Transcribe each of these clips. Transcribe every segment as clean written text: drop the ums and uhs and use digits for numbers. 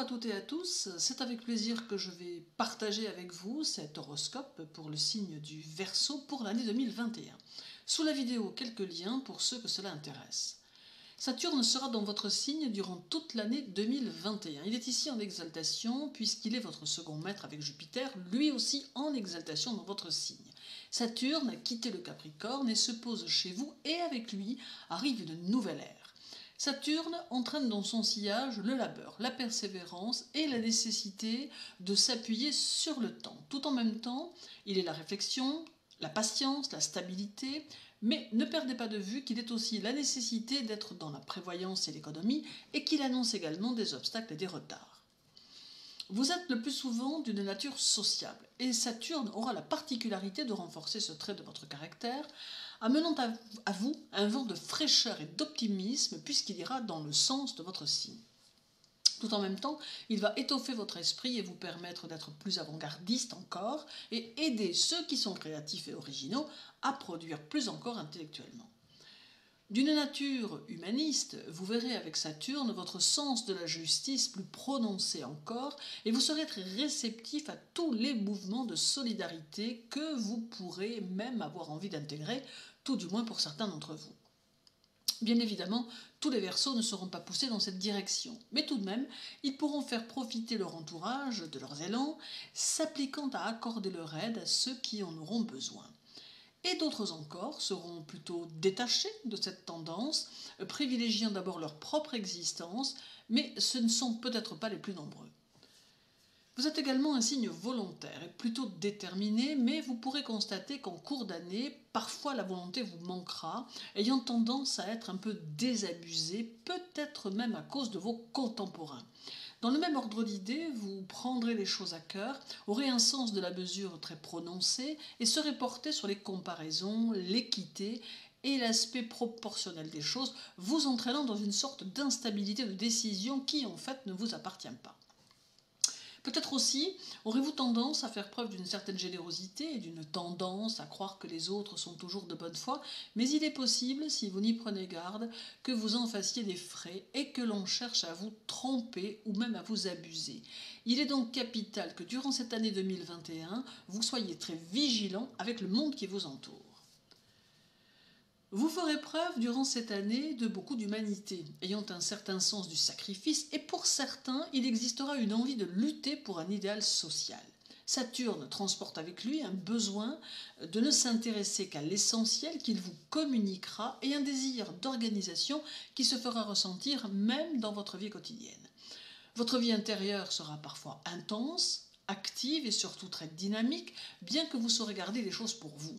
à toutes et à tous, c'est avec plaisir que je vais partager avec vous cet horoscope pour le signe du Verseau pour l'année 2021. Sous la vidéo, quelques liens pour ceux que cela intéresse. Saturne sera dans votre signe durant toute l'année 2021. Il est ici en exaltation puisqu'il est votre second maître avec Jupiter, lui aussi en exaltation dans votre signe. Saturne a quitté le Capricorne et se pose chez vous et avec lui arrive une nouvelle ère. Saturne entraîne dans son sillage le labeur, la persévérance et la nécessité de s'appuyer sur le temps. Tout en même temps, il est la réflexion, la patience, la stabilité, mais ne perdez pas de vue qu'il est aussi la nécessité d'être dans la prévoyance et l'économie et qu'il annonce également des obstacles et des retards. Vous êtes le plus souvent d'une nature sociable et Saturne aura la particularité de renforcer ce trait de votre caractère, amenant à vous un vent de fraîcheur et d'optimisme puisqu'il ira dans le sens de votre signe. Tout en même temps, il va étoffer votre esprit et vous permettre d'être plus avant-gardiste encore et aider ceux qui sont créatifs et originaux à produire plus encore intellectuellement. D'une nature humaniste, vous verrez avec Saturne votre sens de la justice plus prononcé encore et vous serez très réceptif à tous les mouvements de solidarité que vous pourrez même avoir envie d'intégrer, tout du moins pour certains d'entre vous. Bien évidemment, tous les Verseaux ne seront pas poussés dans cette direction, mais tout de même, ils pourront faire profiter leur entourage de leurs élans, s'appliquant à accorder leur aide à ceux qui en auront besoin. Et d'autres encore seront plutôt détachés de cette tendance, privilégiant d'abord leur propre existence, mais ce ne sont peut-être pas les plus nombreux. Vous êtes également un signe volontaire et plutôt déterminé, mais vous pourrez constater qu'en cours d'année, parfois la volonté vous manquera, ayant tendance à être un peu désabusée, peut-être même à cause de vos contemporains. Dans le même ordre d'idée, vous prendrez les choses à cœur, aurez un sens de la mesure très prononcé et serez porté sur les comparaisons, l'équité et l'aspect proportionnel des choses, vous entraînant dans une sorte d'instabilité de décision qui en fait ne vous appartient pas. Peut-être aussi aurez-vous tendance à faire preuve d'une certaine générosité et d'une tendance à croire que les autres sont toujours de bonne foi, mais il est possible, si vous n'y prenez garde, que vous en fassiez des frais et que l'on cherche à vous tromper ou même à vous abuser. Il est donc capital que durant cette année 2021, vous soyez très vigilant avec le monde qui vous entoure. Vous ferez preuve durant cette année de beaucoup d'humanité, ayant un certain sens du sacrifice, et pour certains, il existera une envie de lutter pour un idéal social. Saturne transporte avec lui un besoin de ne s'intéresser qu'à l'essentiel qu'il vous communiquera et un désir d'organisation qui se fera ressentir même dans votre vie quotidienne. Votre vie intérieure sera parfois intense, active et surtout très dynamique, bien que vous saurez garder les choses pour vous.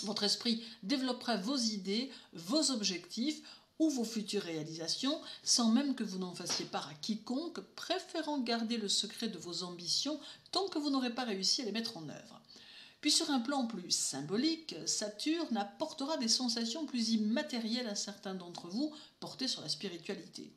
Votre esprit développera vos idées, vos objectifs ou vos futures réalisations sans même que vous n'en fassiez part à quiconque, préférant garder le secret de vos ambitions tant que vous n'aurez pas réussi à les mettre en œuvre. Puis sur un plan plus symbolique, Saturne apportera des sensations plus immatérielles à certains d'entre vous portés sur la spiritualité.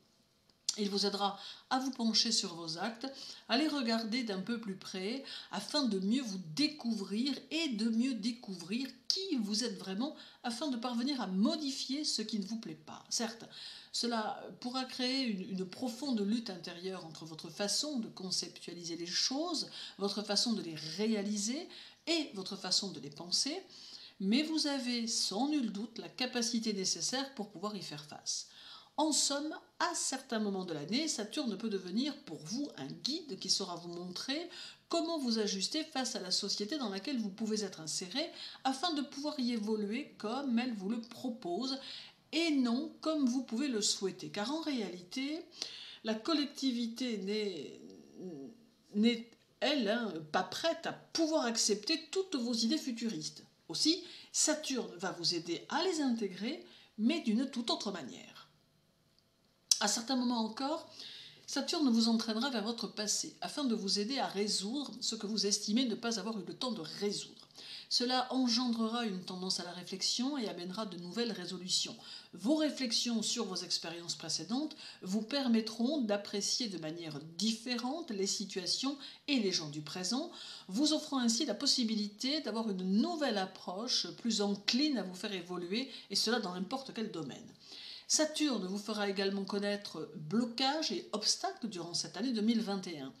Il vous aidera à vous pencher sur vos actes, à les regarder d'un peu plus près, afin de mieux vous découvrir et de mieux découvrir qui vous êtes vraiment, afin de parvenir à modifier ce qui ne vous plaît pas. Certes, cela pourra créer une profonde lutte intérieure entre votre façon de conceptualiser les choses, votre façon de les réaliser et votre façon de les penser, mais vous avez sans nul doute la capacité nécessaire pour pouvoir y faire face. En somme, à certains moments de l'année, Saturne peut devenir pour vous un guide qui saura vous montrer comment vous ajuster face à la société dans laquelle vous pouvez être inséré afin de pouvoir y évoluer comme elle vous le propose et non comme vous pouvez le souhaiter. Car en réalité, la collectivité n'est elle, pas prête à pouvoir accepter toutes vos idées futuristes. Aussi, Saturne va vous aider à les intégrer, mais d'une toute autre manière. À certains moments encore, Saturne vous entraînera vers votre passé, afin de vous aider à résoudre ce que vous estimez ne pas avoir eu le temps de résoudre. Cela engendrera une tendance à la réflexion et amènera de nouvelles résolutions. Vos réflexions sur vos expériences précédentes vous permettront d'apprécier de manière différente les situations et les gens du présent, vous offrant ainsi la possibilité d'avoir une nouvelle approche plus encline à vous faire évoluer, et cela dans n'importe quel domaine. Saturne vous fera également connaître blocages et obstacles durant cette année 2021.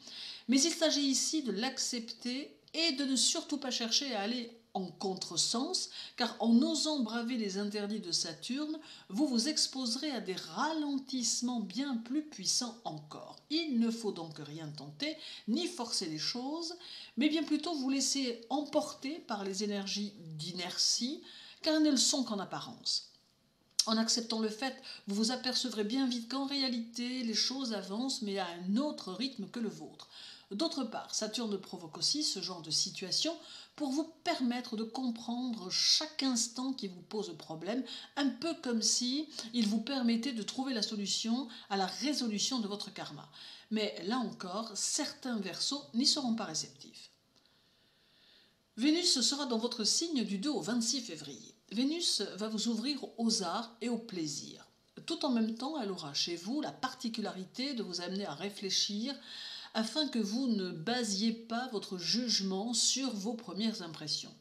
Mais il s'agit ici de l'accepter et de ne surtout pas chercher à aller en contresens, car en osant braver les interdits de Saturne, vous vous exposerez à des ralentissements bien plus puissants encore. Il ne faut donc rien tenter, ni forcer les choses, mais bien plutôt vous laisser emporter par les énergies d'inertie, car elles ne le sont qu'en apparence. En acceptant le fait, vous vous apercevrez bien vite qu'en réalité, les choses avancent, mais à un autre rythme que le vôtre. D'autre part, Saturne provoque aussi ce genre de situation pour vous permettre de comprendre chaque instant qui vous pose problème, un peu comme si il vous permettait de trouver la solution à la résolution de votre karma. Mais là encore, certains Verseaux n'y seront pas réceptifs. Vénus sera dans votre signe du 2 au 26 février. Vénus va vous ouvrir aux arts et au plaisir. Tout en même temps, elle aura chez vous la particularité de vous amener à réfléchir afin que vous ne basiez pas votre jugement sur vos premières impressions.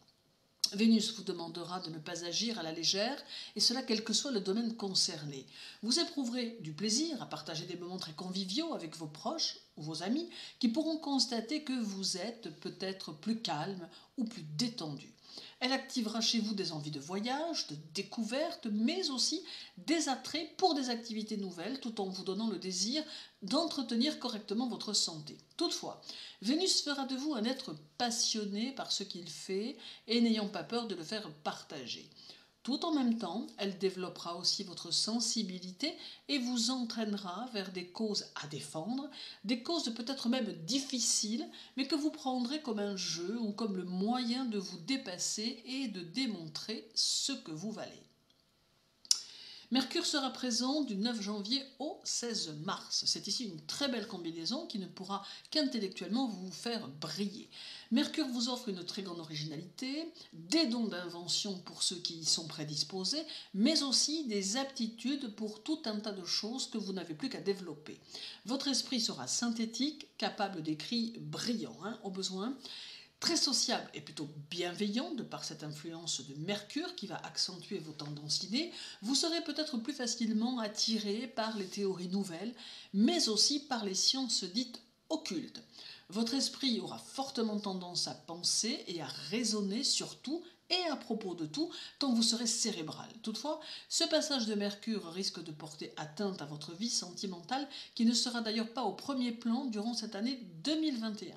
Vénus vous demandera de ne pas agir à la légère, et cela quel que soit le domaine concerné. Vous éprouverez du plaisir à partager des moments très conviviaux avec vos proches ou vos amis, qui pourront constater que vous êtes peut-être plus calme ou plus détendu. Elle activera chez vous des envies de voyage, de découverte, mais aussi des attraits pour des activités nouvelles, tout en vous donnant le désir d'entretenir correctement votre santé. Toutefois, Vénus fera de vous un être passionné par ce qu'il fait et n'ayant pas peur de le faire partager. Tout en même temps, elle développera aussi votre sensibilité et vous entraînera vers des causes à défendre, des causes peut-être même difficiles, mais que vous prendrez comme un jeu ou comme le moyen de vous dépasser et de démontrer ce que vous valez. Mercure sera présent du 9 janvier au 16 mars. C'est ici une très belle combinaison qui ne pourra qu'intellectuellement vous faire briller. Mercure vous offre une très grande originalité, des dons d'invention pour ceux qui y sont prédisposés, mais aussi des aptitudes pour tout un tas de choses que vous n'avez plus qu'à développer. Votre esprit sera synthétique, capable d'écrits brillants, au besoin, très sociable et plutôt bienveillant de par cette influence de Mercure qui va accentuer vos tendances idées, vous serez peut-être plus facilement attiré par les théories nouvelles, mais aussi par les sciences dites occultes. Votre esprit aura fortement tendance à penser et à raisonner sur tout et à propos de tout, tant vous serez cérébral. Toutefois, ce passage de Mercure risque de porter atteinte à votre vie sentimentale, qui ne sera d'ailleurs pas au premier plan durant cette année 2021.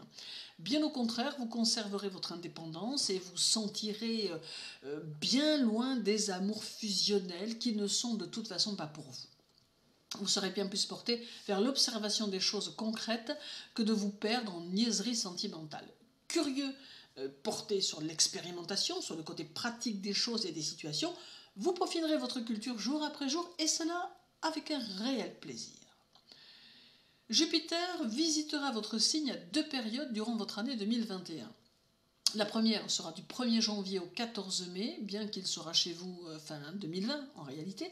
Bien au contraire, vous conserverez votre indépendance et vous sentirez bien loin des amours fusionnels qui ne sont de toute façon pas pour vous. Vous serez bien plus porté vers l'observation des choses concrètes que de vous perdre en niaiseries sentimentales. Curieux, porté sur l'expérimentation, sur le côté pratique des choses et des situations, vous peaufinerez votre culture jour après jour et cela avec un réel plaisir. Jupiter visitera votre signe à 2 périodes durant votre année 2021. La première sera du 1er janvier au 14 mai, bien qu'il sera chez vous fin 2020 en réalité,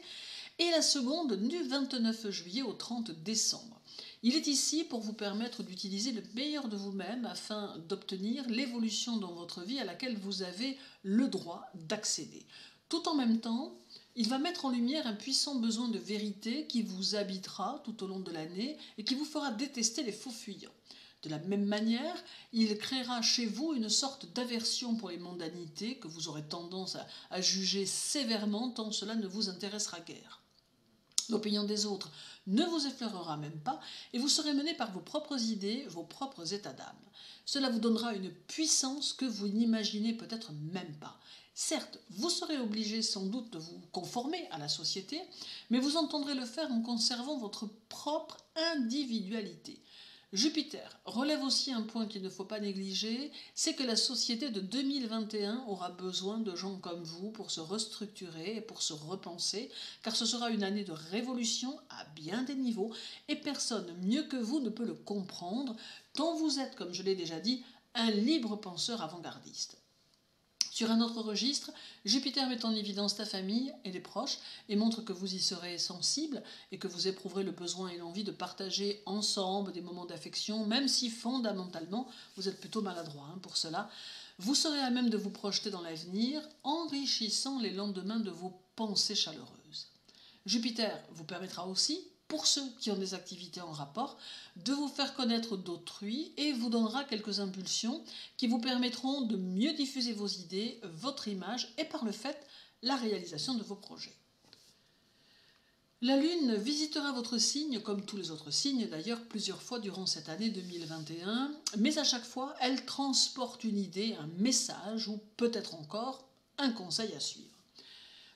et la seconde du 29 juillet au 30 décembre. Il est ici pour vous permettre d'utiliser le meilleur de vous-même afin d'obtenir l'évolution dans votre vie à laquelle vous avez le droit d'accéder. Tout en même temps, il va mettre en lumière un puissant besoin de vérité qui vous habitera tout au long de l'année et qui vous fera détester les faux fuyants. De la même manière, il créera chez vous une sorte d'aversion pour les mondanités que vous aurez tendance à juger sévèrement tant cela ne vous intéressera guère. L'opinion des autres ne vous effleurera même pas et vous serez mené par vos propres idées, vos propres états d'âme. Cela vous donnera une puissance que vous n'imaginez peut-être même pas. Certes, vous serez obligé sans doute de vous conformer à la société, mais vous entendrez le faire en conservant votre propre individualité. Jupiter relève aussi un point qu'il ne faut pas négliger, c'est que la société de 2021 aura besoin de gens comme vous pour se restructurer et pour se repenser, car ce sera une année de révolution à bien des niveaux, et personne mieux que vous ne peut le comprendre, tant vous êtes, comme je l'ai déjà dit, un libre penseur avant-gardiste. Sur un autre registre, Jupiter met en évidence ta famille et les proches et montre que vous y serez sensible et que vous éprouverez le besoin et l'envie de partager ensemble des moments d'affection, même si fondamentalement vous êtes plutôt maladroit pour cela. Vous serez à même de vous projeter dans l'avenir, enrichissant les lendemains de vos pensées chaleureuses. Jupiter vous permettra aussi, pour ceux qui ont des activités en rapport, de vous faire connaître d'autrui et vous donnera quelques impulsions qui vous permettront de mieux diffuser vos idées, votre image et par le fait, la réalisation de vos projets. La Lune visitera votre signe, comme tous les autres signes d'ailleurs, plusieurs fois durant cette année 2021, mais à chaque fois, elle transporte une idée, un message ou peut-être encore un conseil à suivre.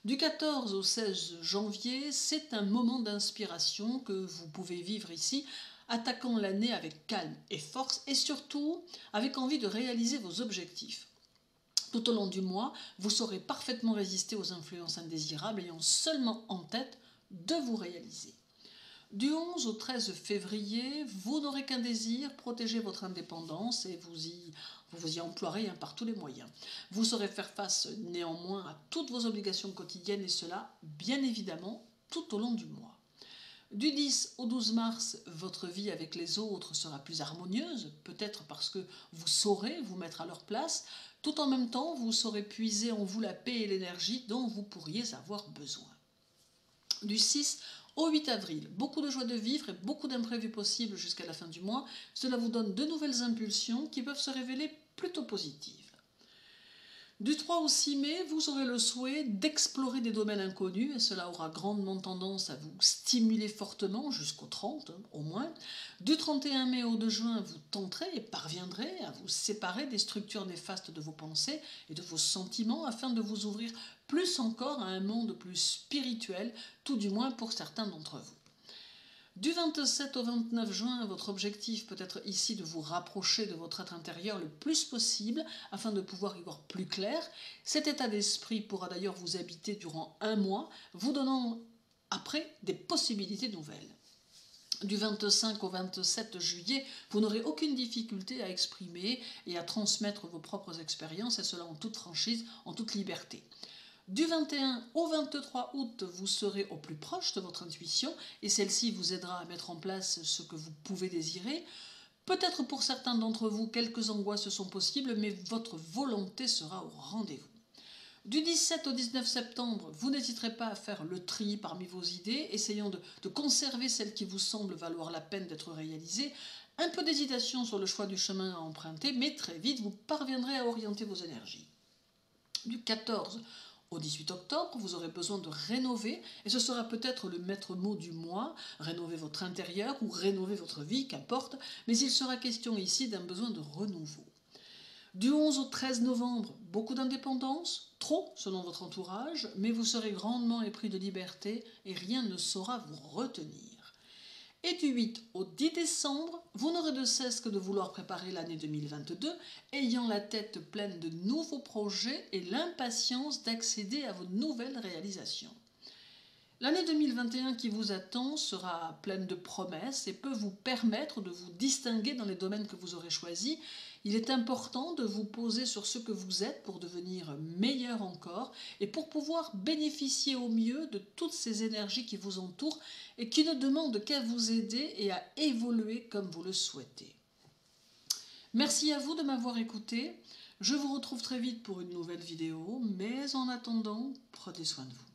Du 14 au 16 janvier, c'est un moment d'inspiration que vous pouvez vivre ici, attaquant l'année avec calme et force et surtout avec envie de réaliser vos objectifs. Tout au long du mois, vous saurez parfaitement résister aux influences indésirables ayant seulement en tête de vous réaliser. Du 11 au 13 février, vous n'aurez qu'un désir, protéger votre indépendance et vous y emploierez par tous les moyens. Vous saurez faire face néanmoins à toutes vos obligations quotidiennes et cela, bien évidemment, tout au long du mois. Du 10 au 12 mars, votre vie avec les autres sera plus harmonieuse, peut-être parce que vous saurez vous mettre à leur place, tout en même temps vous saurez puiser en vous la paix et l'énergie dont vous pourriez avoir besoin. Du 6 au 8 avril, beaucoup de joie de vivre et beaucoup d'imprévus possibles jusqu'à la fin du mois. Cela vous donne de nouvelles impulsions qui peuvent se révéler plutôt positives. Du 3 au 6 mai, vous aurez le souhait d'explorer des domaines inconnus et cela aura grandement tendance à vous stimuler fortement jusqu'au 30 au moins. Du 31 mai au 2 juin, vous tenterez et parviendrez à vous séparer des structures néfastes de vos pensées et de vos sentiments afin de vous ouvrir plus encore à un monde plus spirituel, tout du moins pour certains d'entre vous. Du 27 au 29 juin, votre objectif peut être ici de vous rapprocher de votre être intérieur le plus possible afin de pouvoir y voir plus clair. Cet état d'esprit pourra d'ailleurs vous habiter durant un mois, vous donnant après des possibilités nouvelles. Du 25 au 27 juillet, vous n'aurez aucune difficulté à exprimer et à transmettre vos propres expériences, et cela en toute franchise, en toute liberté. Du 21 au 23 août, vous serez au plus proche de votre intuition et celle-ci vous aidera à mettre en place ce que vous pouvez désirer. Peut-être pour certains d'entre vous, quelques angoisses sont possibles, mais votre volonté sera au rendez-vous. Du 17 au 19 septembre, vous n'hésiterez pas à faire le tri parmi vos idées, essayant de conserver celles qui vous semblent valoir la peine d'être réalisées. Un peu d'hésitation sur le choix du chemin à emprunter, mais très vite, vous parviendrez à orienter vos énergies. Du 14 au 18 octobre, vous aurez besoin de rénover, et ce sera peut-être le maître mot du mois, rénover votre intérieur ou rénover votre vie, qu'importe, mais il sera question ici d'un besoin de renouveau. Du 11 au 13 novembre, beaucoup d'indépendance, trop selon votre entourage, mais vous serez grandement épris de liberté et rien ne saura vous retenir. Et du 8 au 10 décembre, vous n'aurez de cesse que de vouloir préparer l'année 2022, ayant la tête pleine de nouveaux projets et l'impatience d'accéder à vos nouvelles réalisations. L'année 2021 qui vous attend sera pleine de promesses et peut vous permettre de vous distinguer dans les domaines que vous aurez choisis. Il est important de vous poser sur ce que vous êtes pour devenir meilleur encore et pour pouvoir bénéficier au mieux de toutes ces énergies qui vous entourent et qui ne demandent qu'à vous aider et à évoluer comme vous le souhaitez. Merci à vous de m'avoir écouté. Je vous retrouve très vite pour une nouvelle vidéo, mais en attendant, prenez soin de vous.